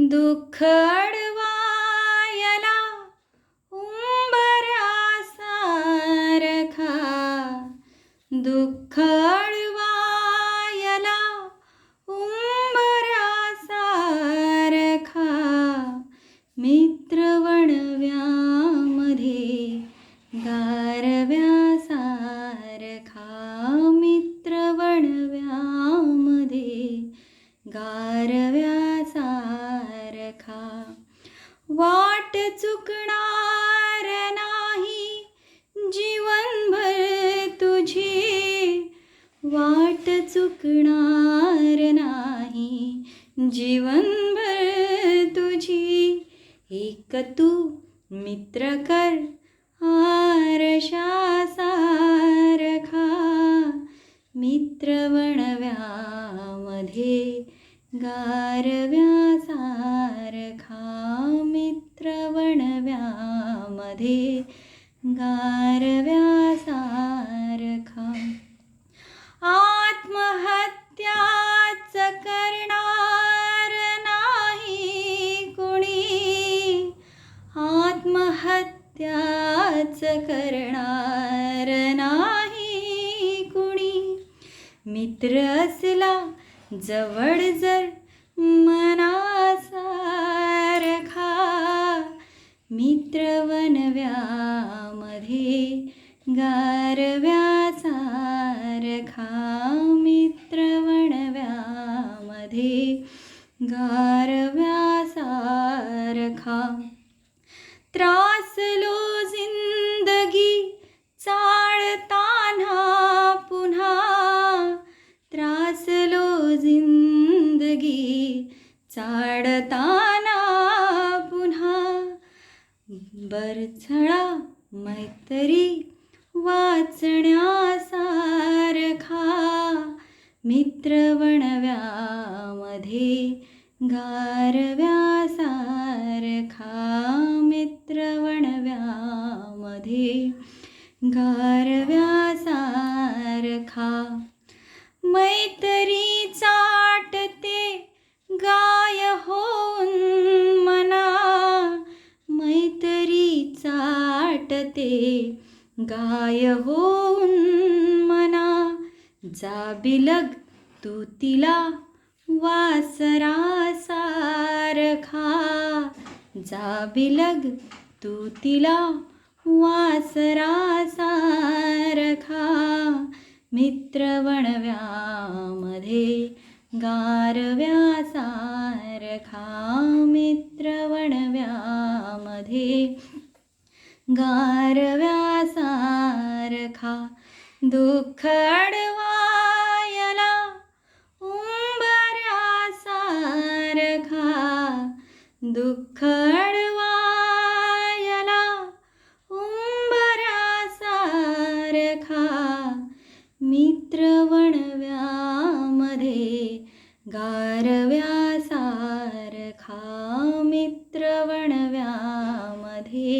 दुःख अडवायला उंबऱ्यासारखा, दुःख अडवायला उंबऱ्यासारखा, मित्र वणव्यामध्ये गारव्यासारखा, मित्र वणव्यामध्ये गारव्यासारखा. वाट चुकणार नाही जीवनभर तुझी, वाट चुकणार नाही जीवनभर तुझी. एक तू मित्र कर आरशासारखा, मित्र वणव्यामध्ये गारव्यासारखा, मित्र वणव्यामध्ये गारव्यासारखा. आत्महत्याच करणार नाही कुणी, आत्महत्याच करणार नाही कुणी. मित्र असला जवळ जर मनासारखा, मित्र वणव्यामध्ये गारव्यासारखा, मित्र वणव्यामध्ये गारव्यासारखा. त्रासलो जिंदगी चाळताना पुन्हा, त्रासलो जिंदगी चाळताना पुन्हा. बरछळा मैत्री वाचण्यासारखा, मित्र वणव्यामध्ये गारव्यासारखा, मित्र वणव्यामध्ये गारव्यासारखा. मैत्री चाटते गाय होऊन मना, मैत्री चाटते गाय होऊन मना. जा बिलग तू तिला वासरासारखा, जा बिलग तू तिला वासरासारखा, मित्र वणव्यामध्ये गारव्यासारखा, मित्र वणव्यामध्ये गारव्यासारखा. दुःख अडवायला उंबऱ्यासारखा, दुःख अडवायला उंबऱ्यासारखा, मित्र वणव्यामध्ये गारव्यासारखा, मित्र वणव्यामध्ये